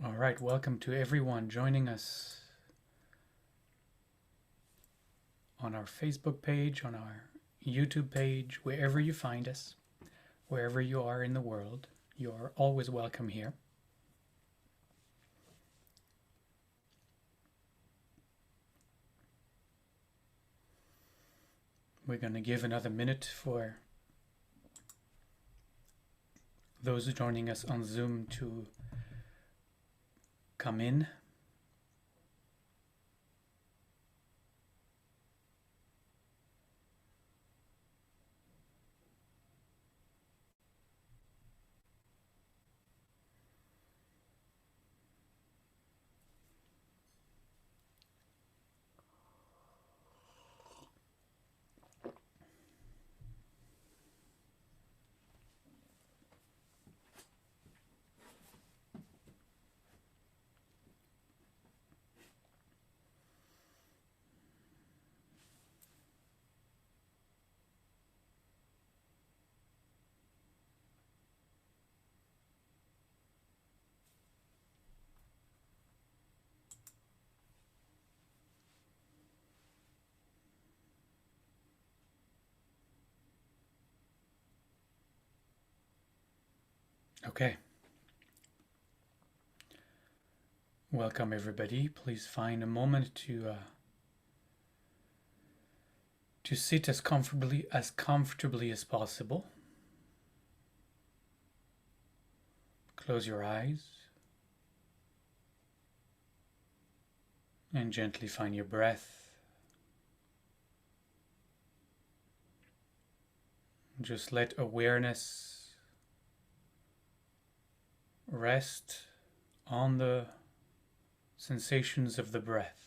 All right, welcome to everyone joining us on our Facebook page, on our YouTube page, wherever you find us, wherever you are in the world. You are always welcome here. We're going to give another minute for those joining us on Zoom to come in. Okay. Welcome everybody. Please find a moment to sit as comfortably as possible. Close your eyes and gently find your breath. Just let awareness rest on the sensations of the breath.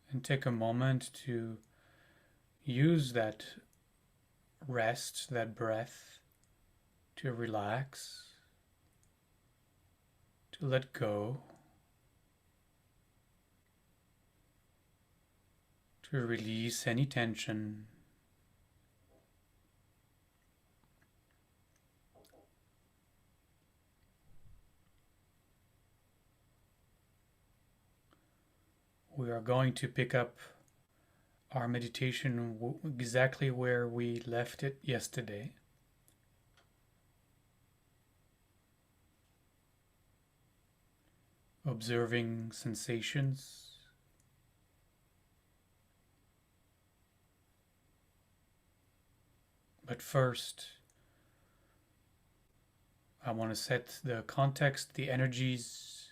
And take a moment to use that rest, that breath, to relax, to let go, to release any tension. We are going to pick up our meditation exactly where we left it yesterday. Observing sensations. But first, I want to set the context, the energies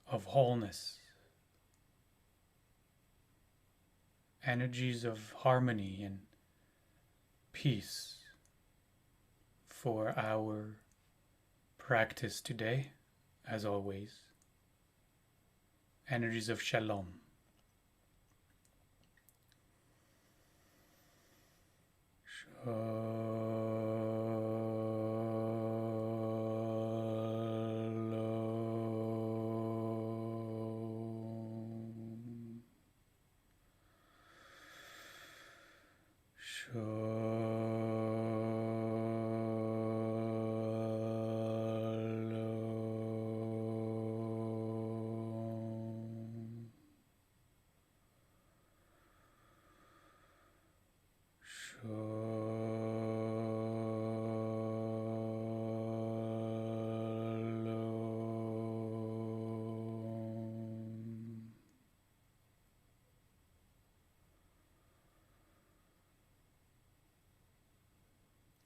of wholeness, energies of harmony and peace for our practice today, as always. Energies of shalom.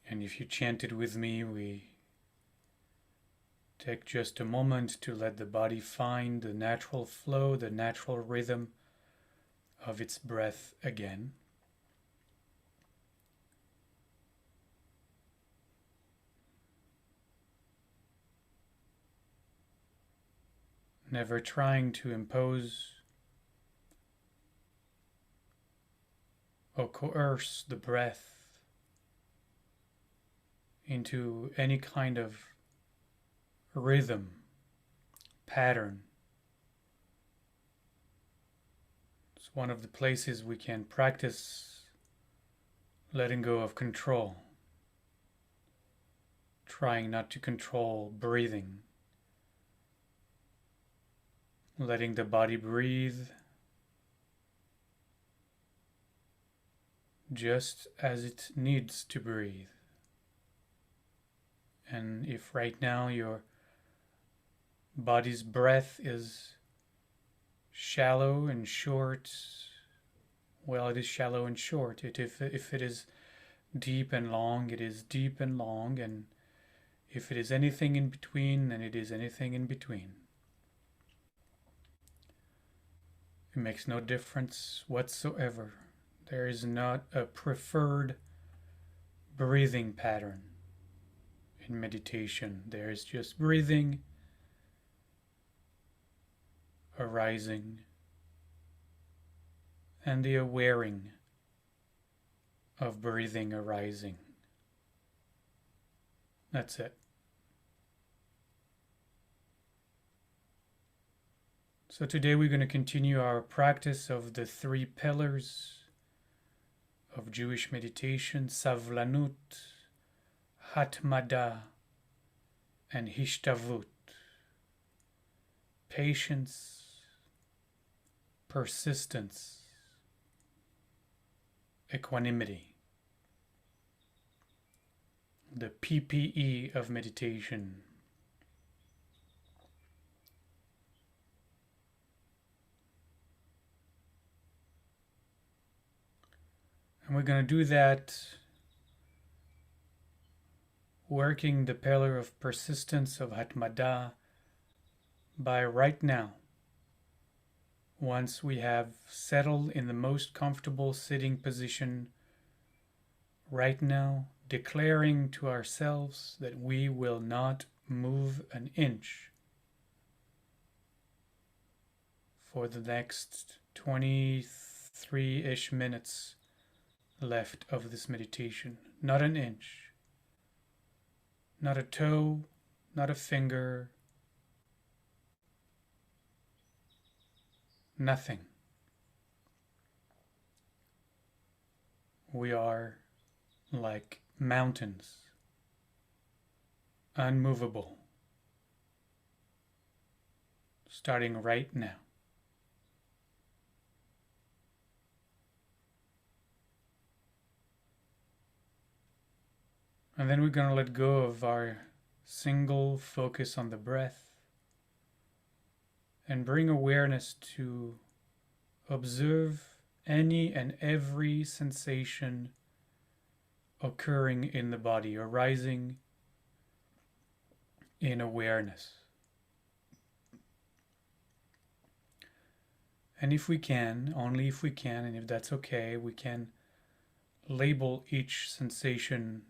And if you chanted with me, we take just a moment to let the body find the natural flow, the natural rhythm of its breath again. Never trying to impose or coerce the breath into any kind of rhythm, pattern. one of the places we can practice letting go of control, trying not to control breathing, letting the body breathe just as it needs to breathe. And if right now your body's breath is shallow and short, well, it is shallow and short. If it is deep and long, it is deep and long. And if it is anything in between, then it is anything in between. It makes no difference whatsoever. There is not a preferred breathing pattern in meditation. There is just breathing arising and the awareing of breathing arising. That's it. So today we're going to continue our practice of the 3 pillars of Jewish meditation: Savlanut, Hatmada, and Hishtavut. Patience, persistence, equanimity. The PPE of meditation. And we're going to do that working the pillar of persistence of Hatmada by right now. Once we have settled in the most comfortable sitting position, right now, declaring to ourselves that we will not move an inch for the next 23-ish minutes left of this meditation. Not an inch, not a toe, not a finger, nothing. We are like mountains, unmovable, starting right now. And then we're going to let go of our single focus on the breath and bring awareness to observe any and every sensation occurring in the body, arising in awareness. And if we can, only if we can, and if that's okay, we can label each sensation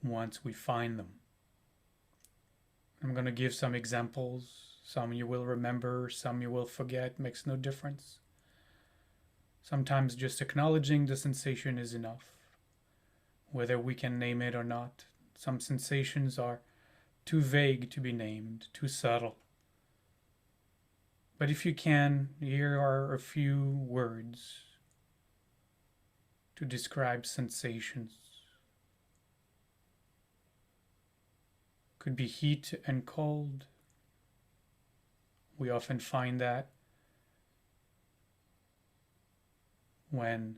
once we find them. I'm going to give some examples. Some you will remember, some you will forget, makes no difference. Sometimes just acknowledging the sensation is enough, whether we can name it or not. Some sensations are too vague to be named, too subtle. But if you can, here are a few words to describe sensations. Could be heat and cold. We often find that when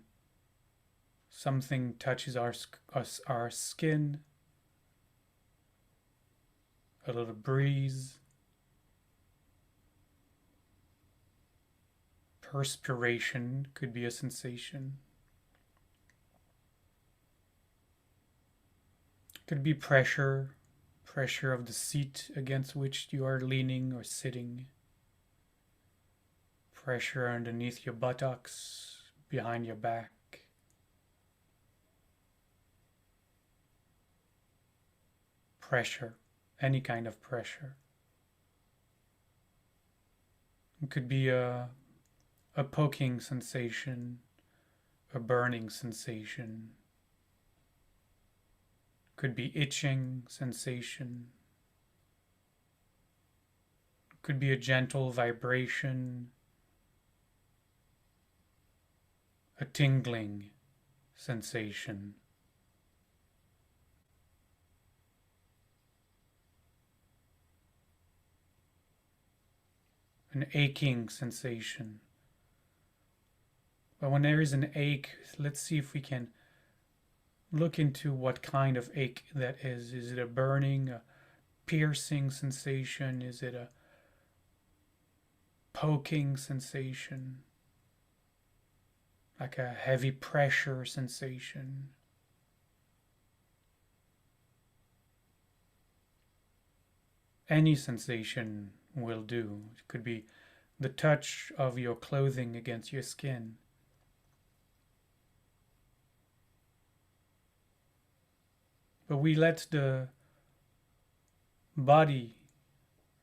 something touches our skin, a little breeze, perspiration could be a sensation. Could be pressure of the seat against which you are leaning or sitting. Pressure underneath your buttocks, behind your back. Pressure, any kind of pressure. It could be a poking sensation, a burning sensation. Could be itching sensation. Could be a gentle vibration. a tingling sensation, an aching sensation. But when there is an ache, let's see if we can look into what kind of ache that is. Is it a burning, a piercing sensation? Is it a poking sensation? Like a heavy pressure sensation? Any sensation will do. It could be the touch of your clothing against your skin. But we let the body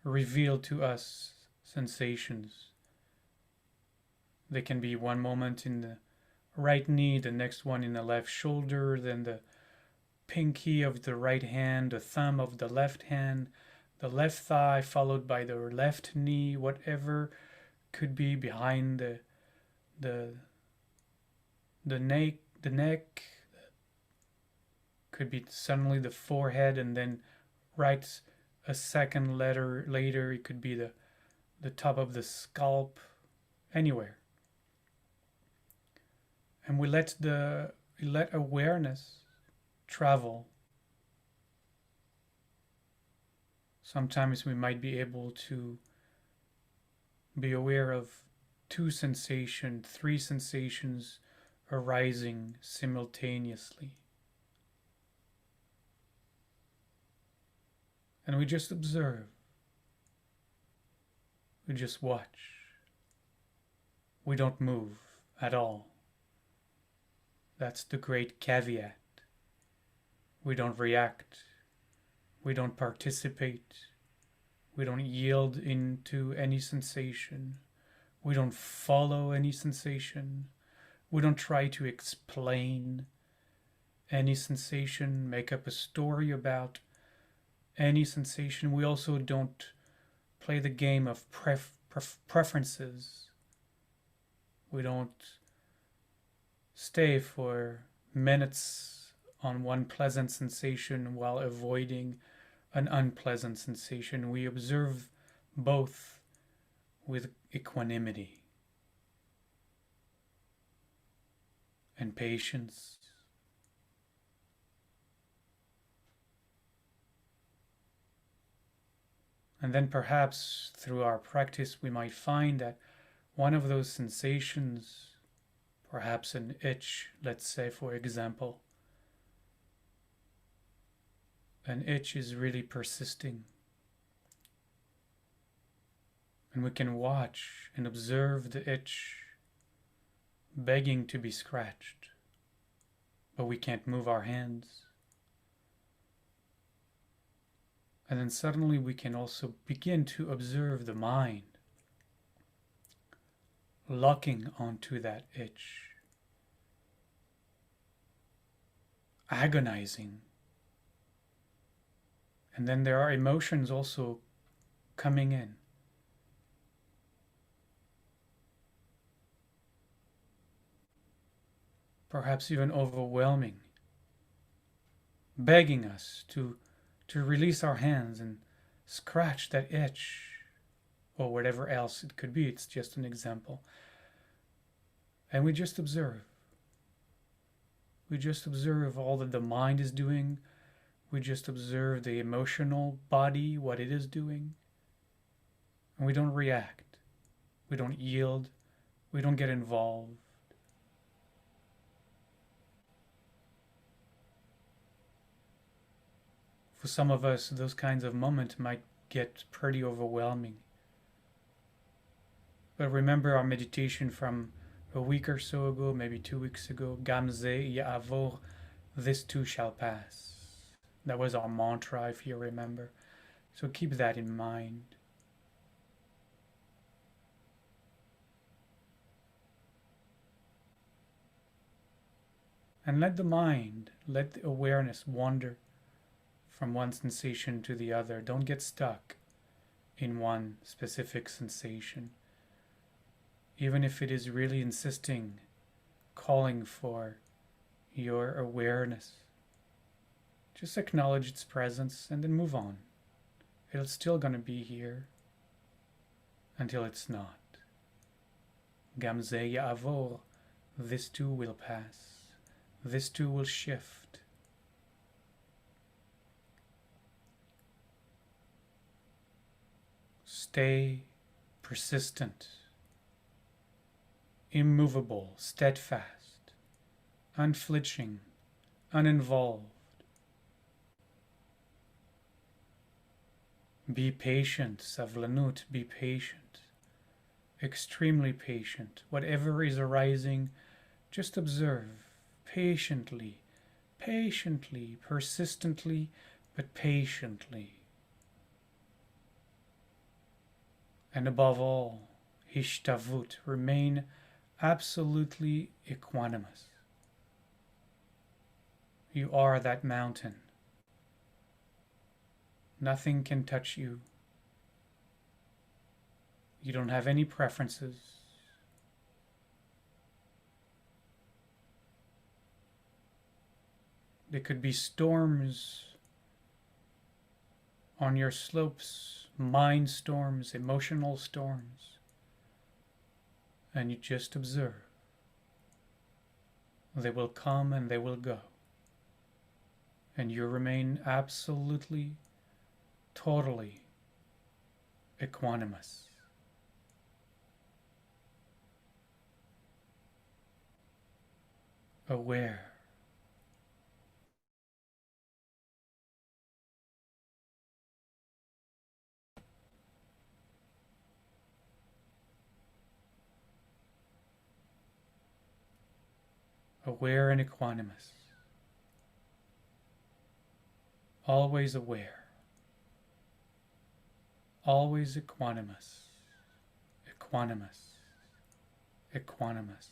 reveal to us sensations. They can be one moment in the right knee, the next one in the left shoulder, then the pinky of the right hand, the thumb of the left hand, the left thigh followed by the left knee, whatever could be behind the neck could be suddenly the forehead, and then right a second letter later it could be the top of the scalp, anywhere. And we let awareness travel. Sometimes we might be able to be aware of 2 sensations, 3 sensations arising simultaneously. And we just observe. We just watch. We don't move at all. That's the great caveat. We don't react. We don't participate. We don't yield into any sensation. We don't follow any sensation. We don't try to explain any sensation, make up a story about any sensation. We also don't play the game of preferences. We don't stay for minutes on one pleasant sensation while avoiding an unpleasant sensation. We observe both with equanimity and patience. And then perhaps through our practice we might find that one of those sensations, perhaps an itch, let's say for example, an itch is really persisting. And we can watch and observe the itch begging to be scratched, but we can't move our hands. And then suddenly we can also begin to observe the mind locking onto that itch, agonizing. And then there are emotions also coming in. Perhaps even overwhelming, begging us to release our hands and scratch that itch, or whatever else it could be. It's just an example. And we just observe. We just observe all that the mind is doing. We just observe the emotional body, what it is doing. And we don't react. We don't yield. We don't get involved. For some of us, those kinds of moments might get pretty overwhelming. But remember our meditation from a week or so ago, maybe 2 weeks ago, Gamze Ya'avor, this too shall pass. That was our mantra, if you remember. So keep that in mind. And let the mind, let the awareness wander from one sensation to the other. Don't get stuck in one specific sensation. Even if it is really insisting calling for your awareness. Just acknowledge its presence and then move on. It's still going to be here until it's not. Gam ze ya'avor, this too will pass. This too will shift. Stay persistent, immovable, steadfast, unflinching, uninvolved. Be patient, savlanut, be patient, extremely patient. Whatever is arising, just observe patiently, patiently, persistently, but patiently. And above all, hishtavut, remain absolutely equanimous. You are that mountain. Nothing can touch you. You don't have any preferences. There could be storms on your slopes, mind storms, emotional storms, and you just observe. They will come and they will go, and you remain absolutely, totally equanimous. Aware. Aware and equanimous. Always aware. Always equanimous. Equanimous. Equanimous.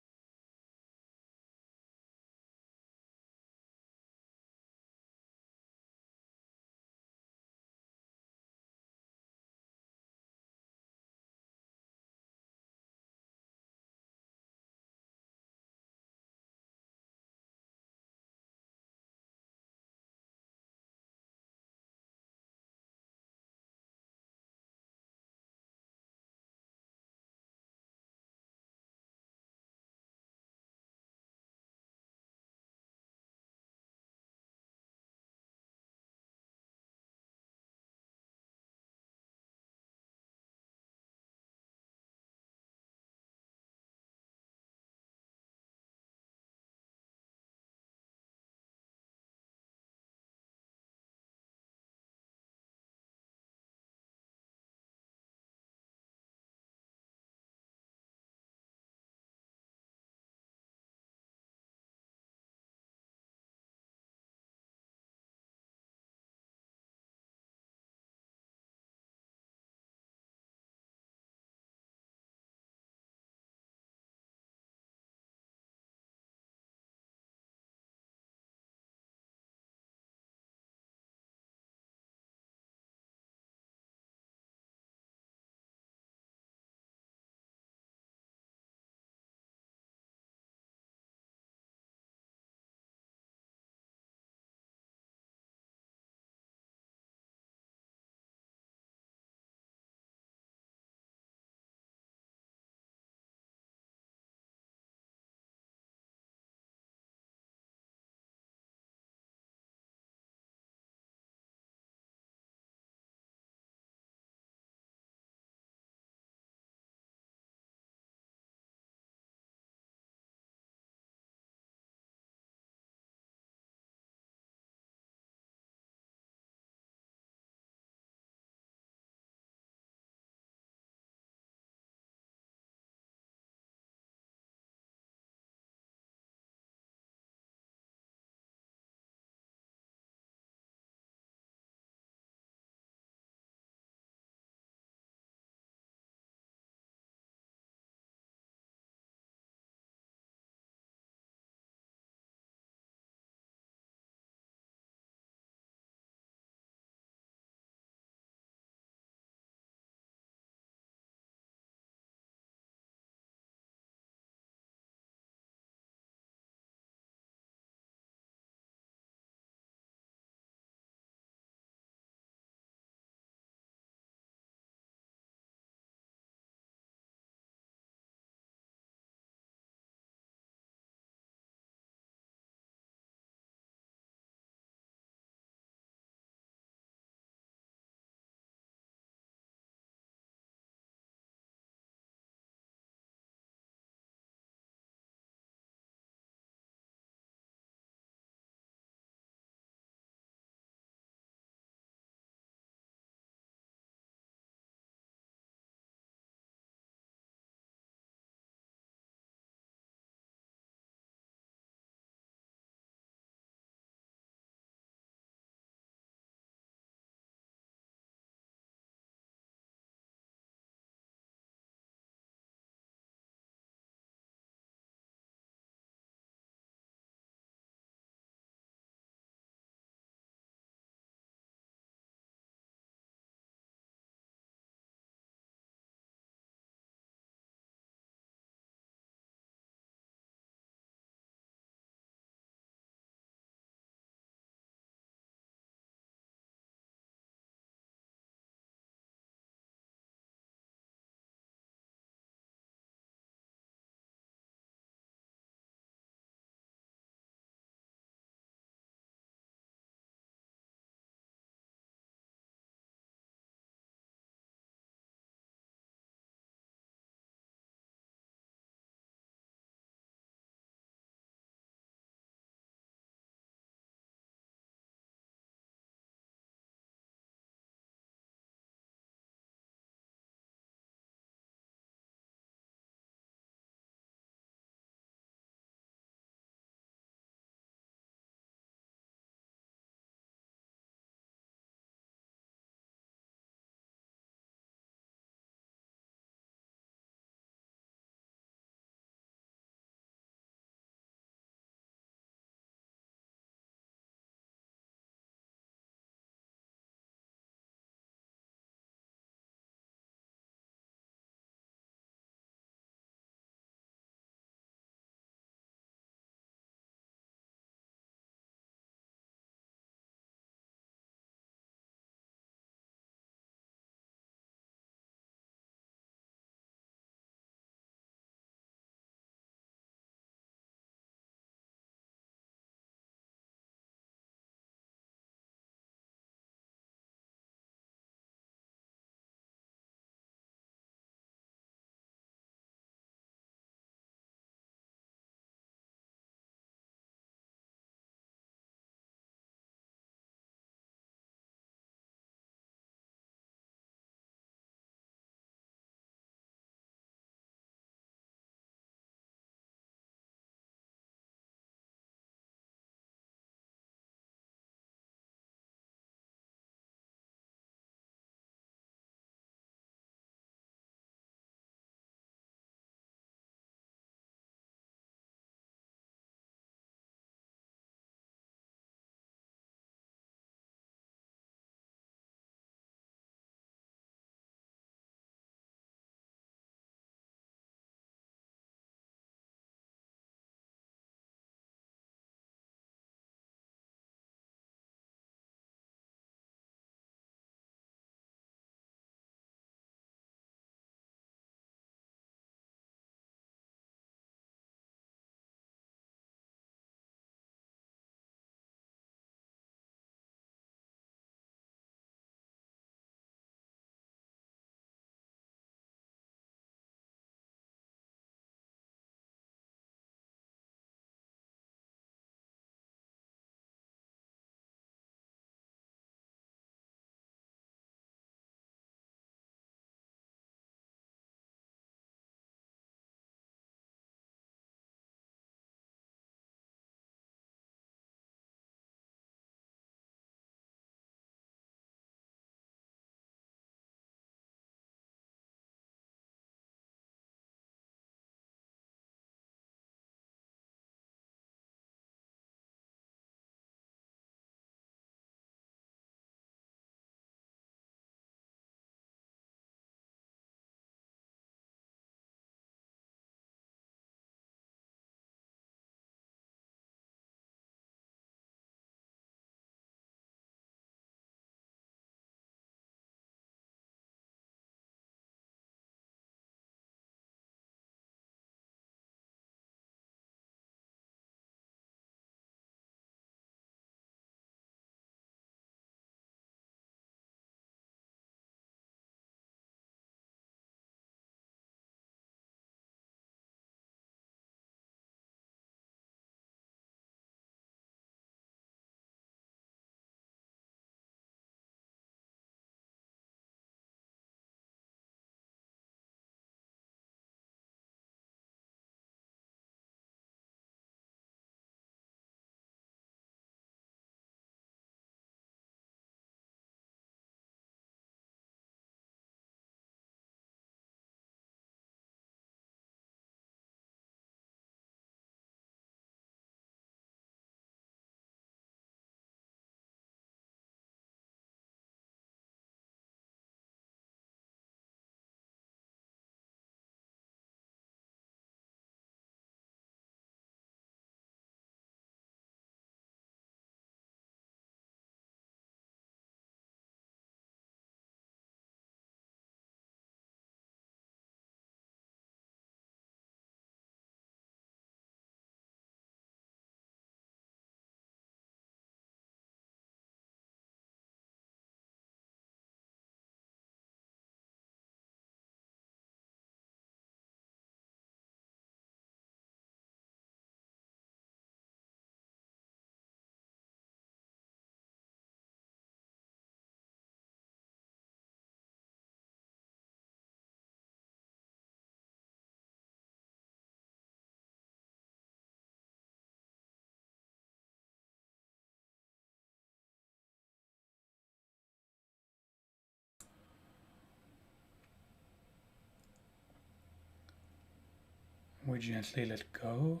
we gently let go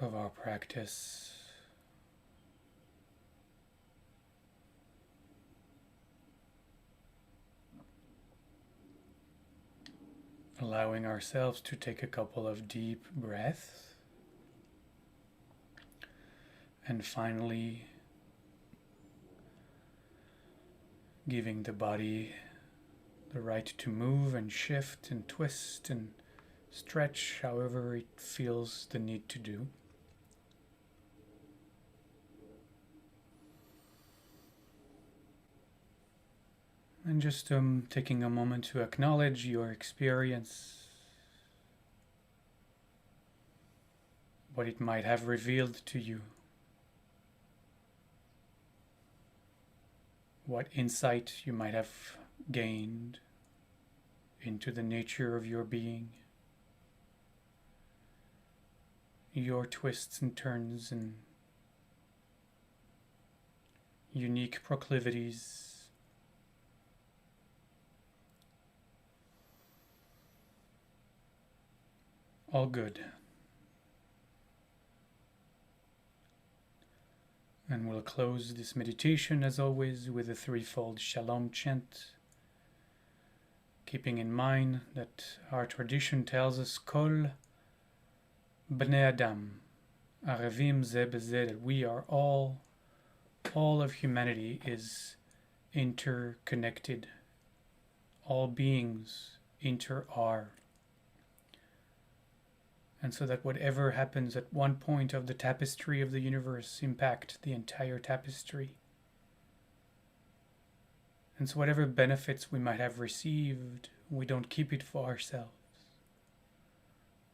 of our practice, allowing ourselves to take a couple of deep breaths, and finally giving the body the right to move and shift and twist and stretch however it feels the need to do. And just taking a moment to acknowledge your experience, what it might have revealed to you, what insight you might have gained into the nature of your being, your twists and turns and unique proclivities. All good. And we'll close this meditation, as always, with a threefold Shalom chant, keeping in mind that our tradition tells us, Kol Bnei Adam, Arevim Ze B'Ze, that we are all of humanity is interconnected. All beings are. And so that whatever happens at one point of the tapestry of the universe impacts the entire tapestry. And so whatever benefits we might have received, we don't keep it for ourselves.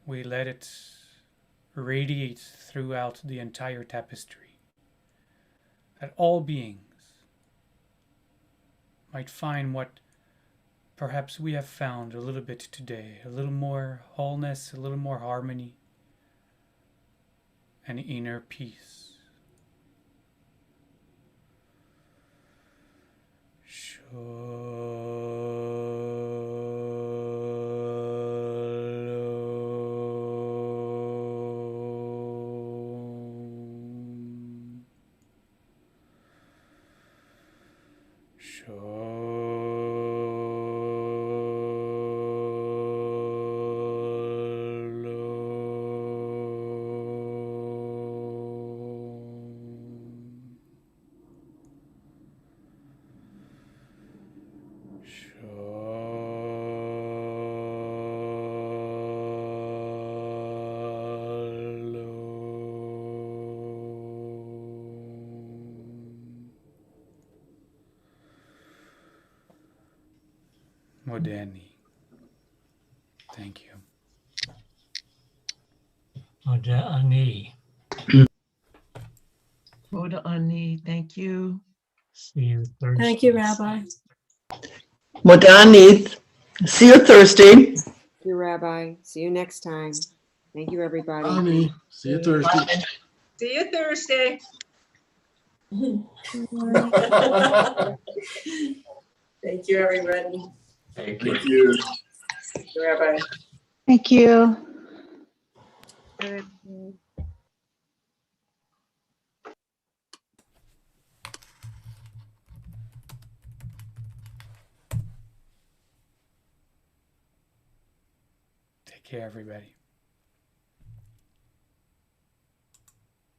We let it radiate throughout the entire tapestry. That all beings might find what perhaps we have found a little bit today, a little more wholeness, a little more harmony, and inner peace. Modani. Thank you. Modani. Modani. Thank you. See you Thursday. Thank you, Rabbi. Modanith. See you Thursday. Thank you, Rabbi. See you next time. Thank you, everybody. Bonnie, see you Thursday. See you Thursday. Thank you, everybody. Thank you. Thank you. Thank you, Rabbi. Thank you. Take care, everybody.